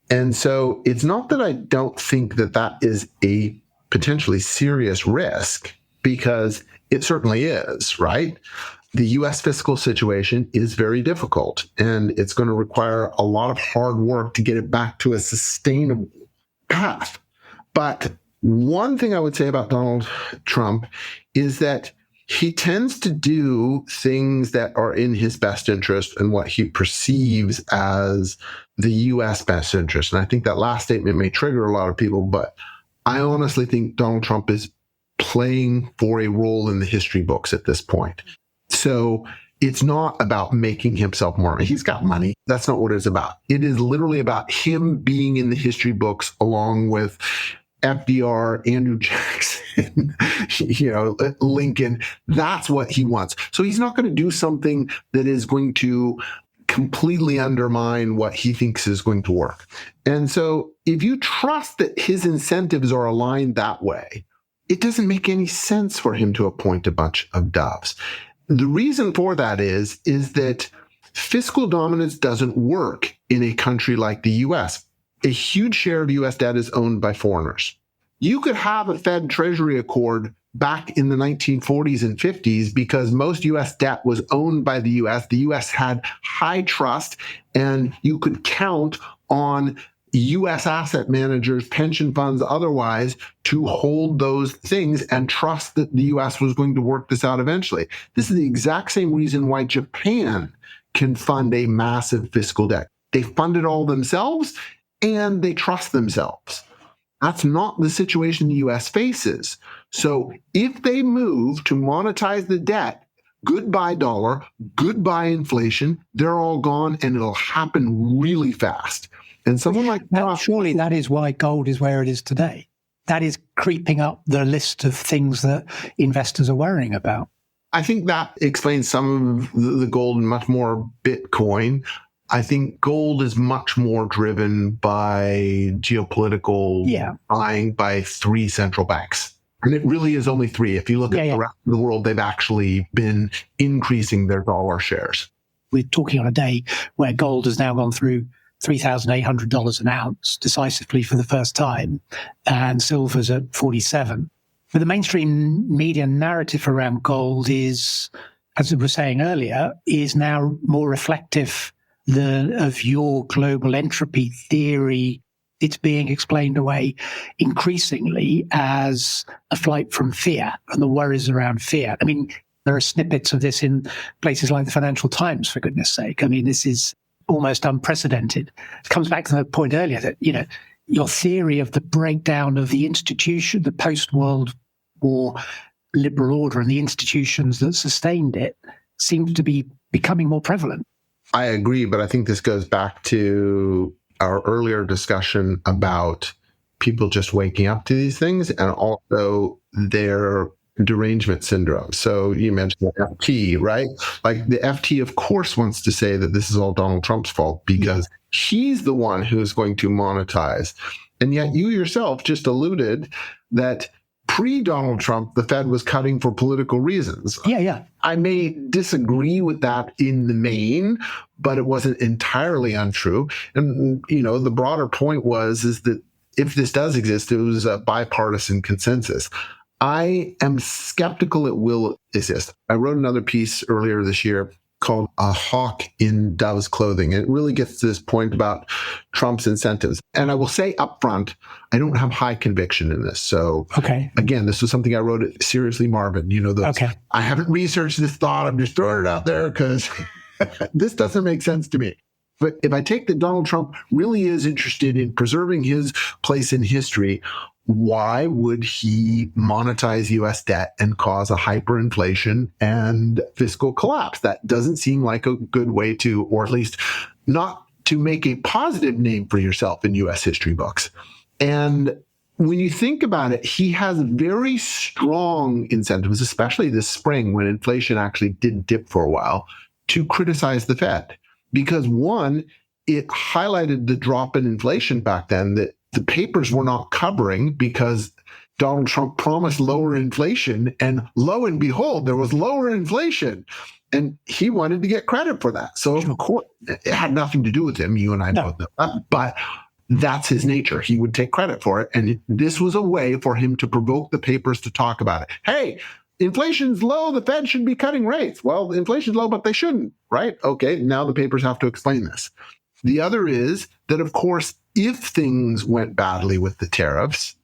And so it's not that I don't think that that is a potentially serious risk, because it certainly is, right? the US fiscal situation is very difficult, and it's going to require a lot of hard work to get it back to a sustainable path. But one thing I would say about Donald Trump is that he tends to do things that are in his best interest and what he perceives as the US best interest. And I think that last statement may trigger a lot of people, but I honestly think Donald Trump is playing for a role in the history books at this point. So it's not about making himself more. He's got money. That's not what it's about. It is literally about him being in the history books along with FDR, Andrew Jackson, Lincoln. That's what he wants. So he's not going to do something that is going to completely undermine what he thinks is going to work. And so if you trust that his incentives are aligned that way, it doesn't make any sense for him to appoint a bunch of doves. The reason for that is that fiscal dominance doesn't work in a country like the US. A huge share of US debt is owned by foreigners. You could have a Fed Treasury Accord back in the 1940s and 50s because most US debt was owned by the US. The US had high trust, and you could count on US asset managers, pension funds, otherwise, to hold those things and trust that the US was going to work this out eventually. This is the exact same reason why Japan can fund a massive fiscal debt. They fund it all themselves, and they trust themselves. That's not the situation the US faces. So if they move to monetize the debt, goodbye dollar, goodbye inflation, they're all gone, and it'll happen really fast. And someone like now, surely that is why gold is where it is today. That is creeping up the list of things that investors are worrying about. I think that explains some of the gold and much more Bitcoin. I think gold is much more driven by geopolitical buying by three central banks. And it really is only three. If you look at the rest of the world, they've actually been increasing their dollar shares. We're talking on a day where gold has now gone through $3,800 an ounce decisively for the first time, and silver's at 47. But the mainstream media narrative around gold is, as we were saying earlier, is now more reflective of your global entropy theory. It's being explained away increasingly as a flight from fear and the worries around fear. I mean, there are snippets of this in places like the Financial Times, for goodness sake. I mean, this is almost unprecedented. It comes back to the point earlier that, your theory of the breakdown of the institution, the post-World War liberal order and the institutions that sustained it seems to be becoming more prevalent. I agree, but I think this goes back to our earlier discussion about people just waking up to these things and also their derangement syndrome. So you mentioned the FT, right? Like the FT, of course, wants to say that this is all Donald Trump's fault because he's the one who's going to monetize. And yet you yourself just alluded that pre-Donald Trump, the Fed was cutting for political reasons. Yeah. I may disagree with that in the main, but it wasn't entirely untrue. And, the broader point is that if this does exist, it was a bipartisan consensus. I am skeptical it will exist. I wrote another piece earlier this year called A Hawk in Dove's Clothing. And it really gets to this point about Trump's incentives. And I will say up front, I don't have high conviction in this. So again, this was something I wrote at Seriously Marvin. I haven't researched this thought. I'm just throwing it out there because this doesn't make sense to me. But if I take that Donald Trump really is interested in preserving his place in history, why would he monetize U.S. debt and cause a hyperinflation and fiscal collapse? That doesn't seem like a good way to, or at least not to make a positive name for yourself in U.S. history books. And when you think about it, he has very strong incentives, especially this spring when inflation actually did dip for a while, to criticize the Fed. Because one, it highlighted the drop in inflation back then that the papers were not covering because Donald Trump promised lower inflation, and lo and behold, there was lower inflation. And he wanted to get credit for that. So, of course, it had nothing to do with him. You and I both know that. But that's his nature. He would take credit for it. And this was a way for him to provoke the papers to talk about it. Hey, inflation's low, the Fed should be cutting rates. Well, inflation's low, but they shouldn't, right? Okay, now the papers have to explain this. The other is that, of course, if things went badly with the tariffs,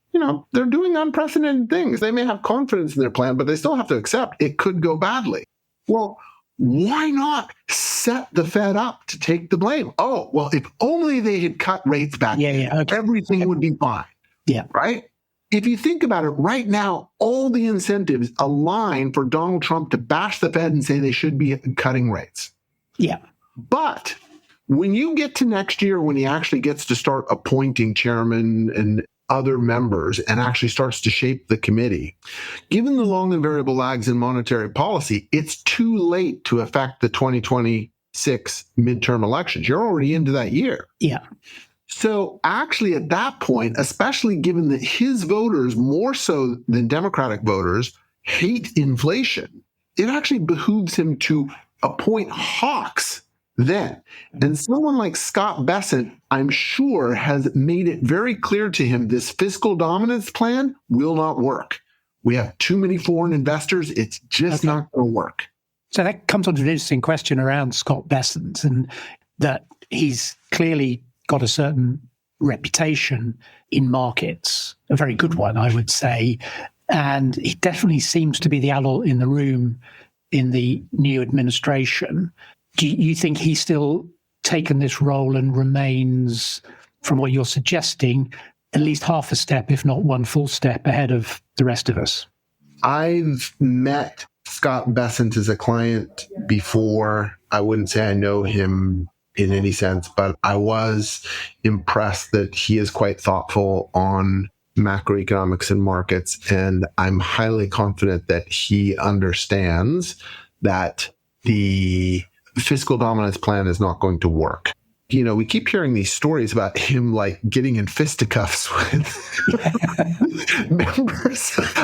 they're doing unprecedented things. They may have confidence in their plan, but they still have to accept it could go badly. Well, why not set the Fed up to take the blame? Oh, well, if only they had cut rates back, everything would be fine. Yeah. Right? If you think about it, right now, all the incentives align for Donald Trump to bash the Fed and say they should be cutting rates. Yeah. But when you get to next year, when he actually gets to start appointing chairman and other members and actually starts to shape the committee, given the long and variable lags in monetary policy, it's too late to affect the 2026 midterm elections. You're already into that year. Yeah. So actually at that point, especially given that his voters, more so than Democratic voters, hate inflation, it actually behooves him to appoint hawks then. And someone like Scott Bessent, I'm sure, has made it very clear to him this fiscal dominance plan will not work. We have too many foreign investors. It's just not going to work. So that comes on to an interesting question around Scott Bessent, and that he's clearly got a certain reputation in markets, a very good one, I would say. And he definitely seems to be the adult in the room in the new administration. Do you think he's still taken this role and remains, from what you're suggesting, at least half a step, if not one full step ahead of the rest of us? I've met Scott Bessent as a client before. I wouldn't say I know him in any sense, but I was impressed that he is quite thoughtful on macroeconomics and markets. And I'm highly confident that he understands that the fiscal dominance plan is not going to work. We keep hearing these stories about him like getting in fisticuffs with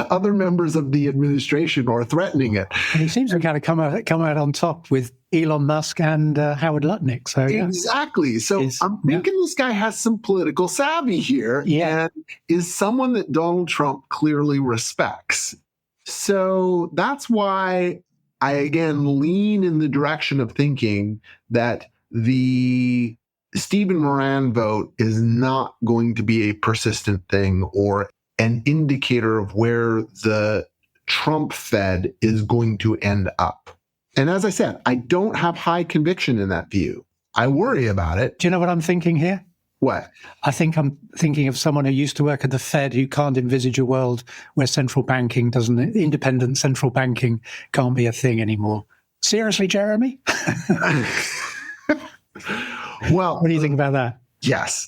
other members of the administration, or threatening it. And he seems to kind of come out on top with Elon Musk and Howard Lutnick. So exactly. So I'm thinking this guy has some political savvy here, and is someone that Donald Trump clearly respects. So that's why I again lean in the direction of thinking that the Stephen Moran vote is not going to be a persistent thing or an indicator of where the Trump Fed is going to end up. And as I said, I don't have high conviction in that view. I worry about it. Do you know what I'm thinking here? What? I think I'm thinking of someone who used to work at the Fed who can't envisage a world where independent central banking can't be a thing anymore. Seriously, Jeremy? Well, what do you think about that? Yes.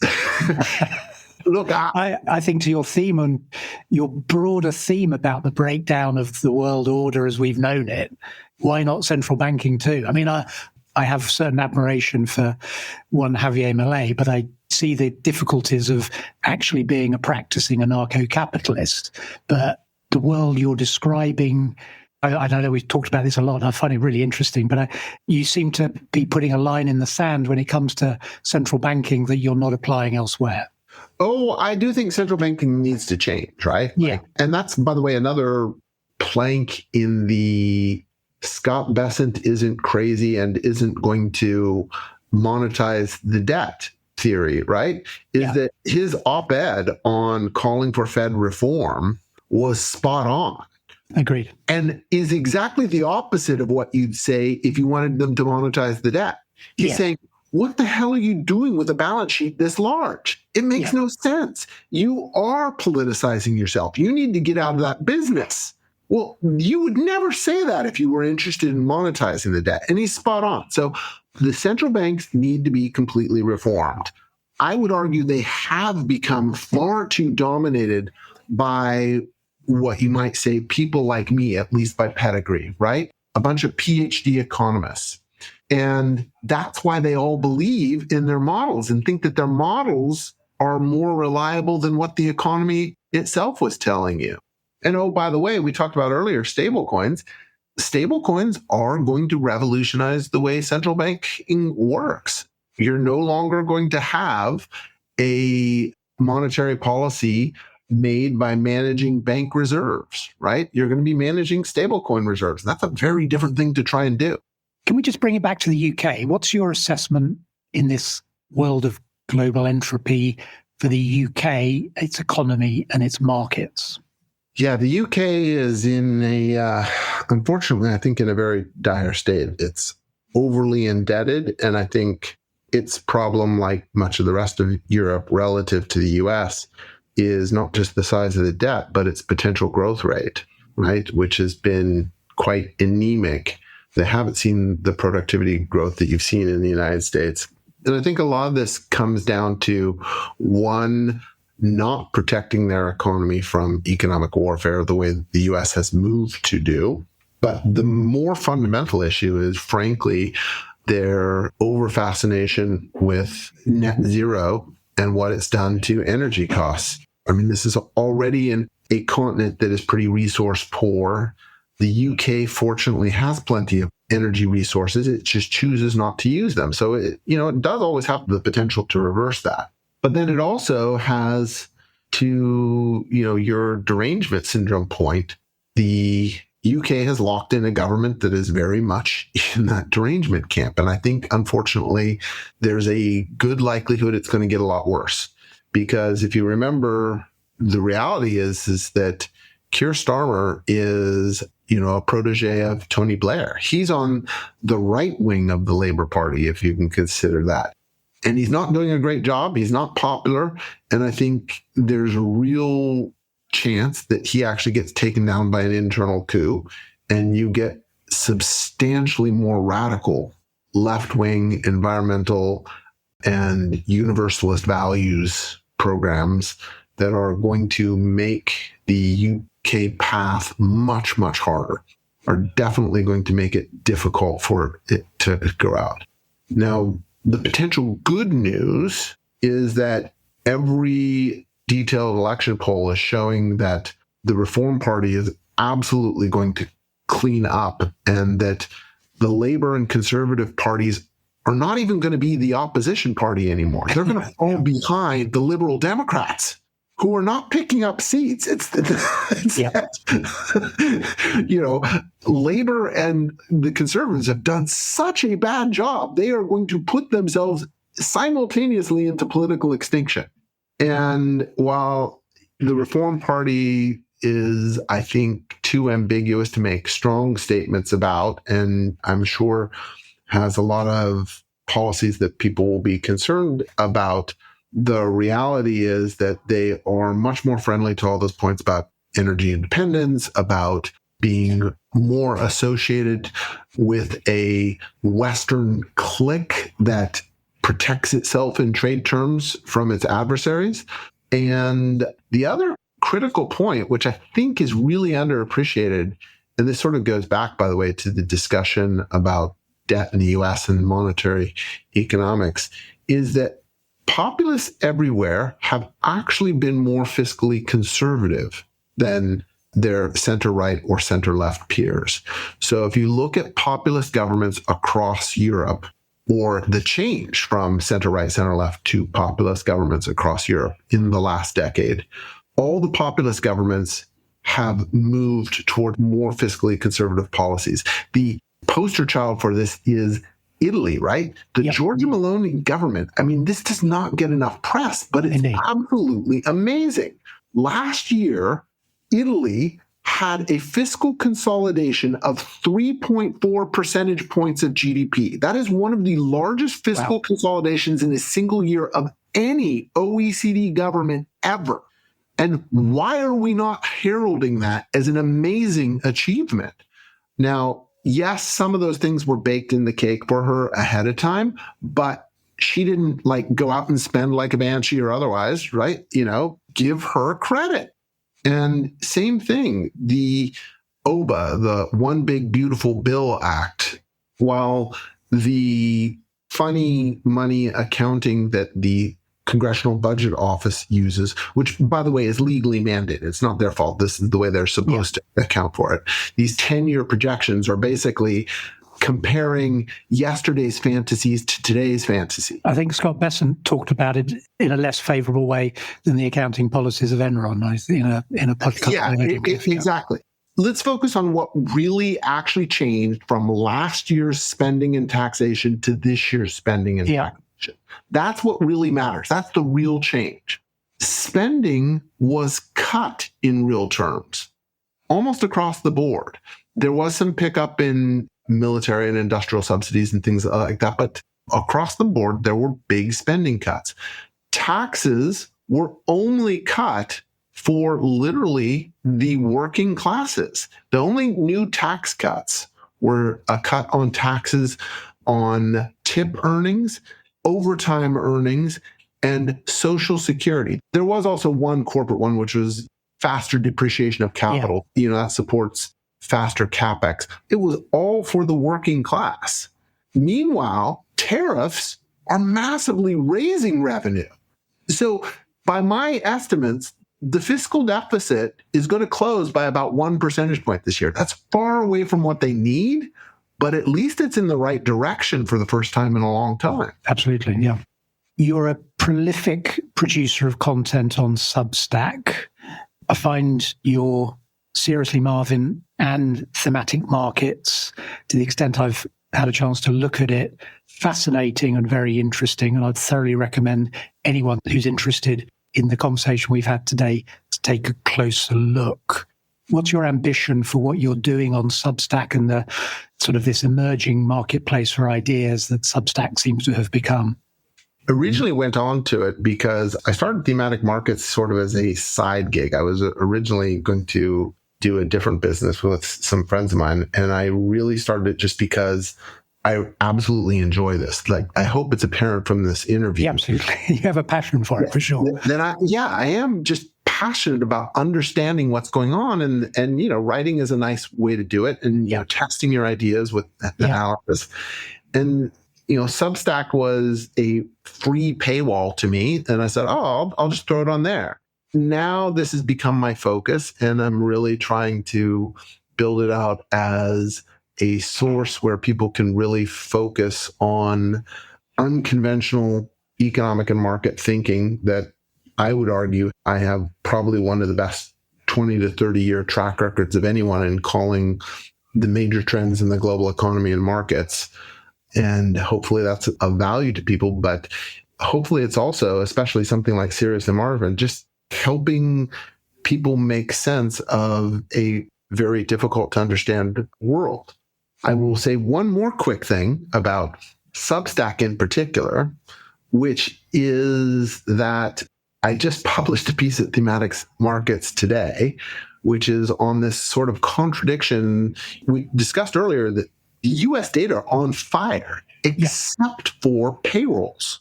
Look, I think to your theme and your broader theme about the breakdown of the world order as we've known it, why not central banking too? I mean, I have certain admiration for one Javier Milei, but I see the difficulties of actually being a practicing anarcho-capitalist. But the world you're describing, I know we've talked about this a lot, and I find it really interesting, but you seem to be putting a line in the sand when it comes to central banking that you're not applying elsewhere. Oh, I do think central banking needs to change, right? Yeah. And that's, by the way, another plank in the Scott Bessent isn't crazy and isn't going to monetize the debt theory, right? That his op-ed on calling for Fed reform was spot on. Agreed. And is exactly the opposite of what you'd say if you wanted them to monetize the debt. He's saying, what the hell are you doing with a balance sheet this large? It makes no sense. You are politicizing yourself. You need to get out of that business. Well, you would never say that if you were interested in monetizing the debt. And he's spot on. So the central banks need to be completely reformed. I would argue they have become far too dominated by what you might say people like me, at least by pedigree, right? A bunch of PhD economists. And that's why they all believe in their models and think that their models are more reliable than what the economy itself was telling you. And oh, by the way, we talked about earlier stablecoins. Stablecoins are going to revolutionize the way central banking works. You're no longer going to have a monetary policy made by managing bank reserves, right? You're going to be managing stablecoin reserves. That's a very different thing to try and do. Can we just bring it back to the UK? What's your assessment in this world of global entropy for the UK, its economy and its markets? Yeah, the UK is in unfortunately, I think in a very dire state. It's overly indebted, and I think its problem, like much of the rest of Europe relative to the US, is not just the size of the debt, but its potential growth rate, right? Which has been quite anemic. They haven't seen the productivity growth that you've seen in the United States. And I think a lot of this comes down to, one, not protecting their economy from economic warfare the way the US has moved to do. But the more fundamental issue is, frankly, their over-fascination with net zero and what it's done to energy costs. I mean, this is already a continent that is pretty resource poor. The UK, fortunately, has plenty of energy resources. It just chooses not to use them. So, it does always have the potential to reverse that. But then it also has, to, your derangement syndrome point, the UK has locked in a government that is very much in that derangement camp. And I think, unfortunately, there's a good likelihood it's going to get a lot worse. Because if you remember, the reality is that Keir Starmer is, a protege of Tony Blair. He's on the right wing of the Labour Party, if you can consider that. And he's not doing a great job. He's not popular. And I think there's a real chance that he actually gets taken down by an internal coup, and you get substantially more radical left-wing environmental and universalist values programs that are going to make the UK path much, much harder, are definitely going to make it difficult for it to go out. Now, the potential good news is that every detailed election poll is showing that the Reform Party is absolutely going to clean up, and that the Labour and Conservative parties are not even going to be the opposition party anymore. They're going to fall behind the Liberal Democrats, who are not picking up seats. Labour and the Conservatives have done such a bad job. They are going to put themselves simultaneously into political extinction. And while the Reform Party is, I think, too ambiguous to make strong statements about, and I'm sure has a lot of policies that people will be concerned about, the reality is that they are much more friendly to all those points about energy independence, about being more associated with a Western clique that protects itself in trade terms from its adversaries. And the other critical point, which I think is really underappreciated, and this sort of goes back, by the way, to the discussion about debt in the US and monetary economics, is that populists everywhere have actually been more fiscally conservative than their center-right or center-left peers. So if you look at populist governments across Europe, or the change from center-right, center-left to populist governments across Europe in the last decade, all the populist governments have moved toward more fiscally conservative policies. The poster child for this is Italy, right? The Giorgia Meloni government. I mean, this does not get enough press, but it's absolutely amazing. Last year, Italy had a fiscal consolidation of 3.4 percentage points of GDP. That is one of the largest fiscal consolidations in a single year of any OECD government ever. And why are we not heralding that as an amazing achievement? Now, yes, some of those things were baked in the cake for her ahead of time, but she didn't go out and spend like a banshee or otherwise, right? Give her credit. And same thing, the OBA, the One Big Beautiful Bill Act, while the funny money accounting that the Congressional Budget Office uses, which, by the way, is legally mandated. It's not their fault. This is the way they're supposed to account for it. These 10-year projections are basically comparing yesterday's fantasies to today's fantasy. I think Scott Besant talked about it in a less favorable way than the accounting policies of Enron in a podcast. Yeah, exactly. Let's focus on what really actually changed from last year's spending and taxation to this year's spending and taxation. That's what really matters. That's the real change. Spending was cut in real terms, almost across the board. There was some pickup in military and industrial subsidies and things like that, but across the board, there were big spending cuts. Taxes were only cut for literally the working classes. The only new tax cuts were a cut on taxes on tip earnings, overtime earnings, and Social Security. There was also one corporate one, which was faster depreciation of capital. That supports faster CapEx. It was all for the working class. Meanwhile, tariffs are massively raising revenue. So by my estimates, the fiscal deficit is going to close by about 1 percentage point this year. That's far away from what they need, but at least it's in the right direction for the first time in a long time. Absolutely, yeah. You're a prolific producer of content on Substack. I find your Seriously Marvin and Thematic Markets, to the extent I've had a chance to look at it, fascinating and very interesting. And I'd thoroughly recommend anyone who's interested in the conversation we've had today to take a closer look. What's your ambition for what you're doing on Substack and the sort of this emerging marketplace for ideas that Substack seems to have become? Originally went on to it because I started Thematic Markets sort of as a side gig. I was originally going to do a different business with some friends of mine, and I really started it just because I absolutely enjoy this. Like, I hope it's apparent from this interview. Yeah, absolutely. You have a passion for it, for sure. Then I am just passionate about understanding what's going on, and writing is a nice way to do it, and testing your ideas with analysis. And Substack was a free paywall to me, and I said, I'll just throw it on there. Now this has become my focus, and I'm really trying to build it out as a source where people can really focus on unconventional economic and market thinking that I would argue I have probably one of the best 20 to 30-year track records of anyone in calling the major trends in the global economy and markets. And hopefully that's of value to people, but hopefully it's also, especially something like Seriously Marvin, just helping people make sense of a very difficult to understand world. I will say one more quick thing about Substack in particular, which is that I just published a piece at Thematic Markets today, which is on this sort of contradiction. We discussed earlier that the US data are on fire, except for payrolls,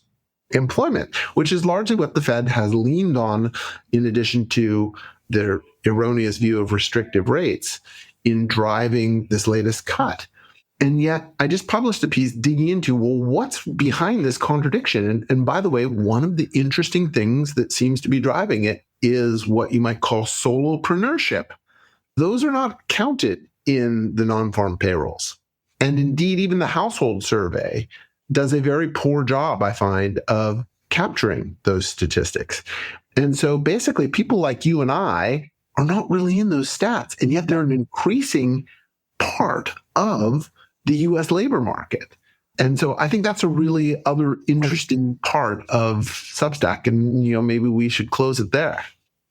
employment, which is largely what the Fed has leaned on in addition to their erroneous view of restrictive rates in driving this latest cut. And yet I just published a piece digging into, what's behind this contradiction? And by the way, one of the interesting things that seems to be driving it is what you might call solopreneurship. Those are not counted in the non-farm payrolls. And indeed, even the household survey does a very poor job, I find, of capturing those statistics. And so basically, people like you and I are not really in those stats, and yet they're an increasing part of the U.S. labor market. And so I think that's a really other interesting part of Substack, and maybe we should close it there.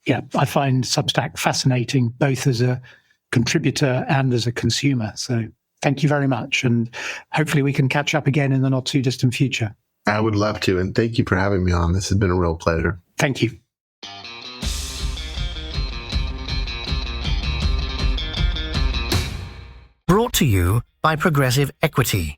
Yeah, I find Substack fascinating, both as a contributor and as a consumer. So thank you very much. And hopefully we can catch up again in the not too distant future. I would love to. And thank you for having me on. This has been a real pleasure. Thank you. Brought to you by Progressive Equity.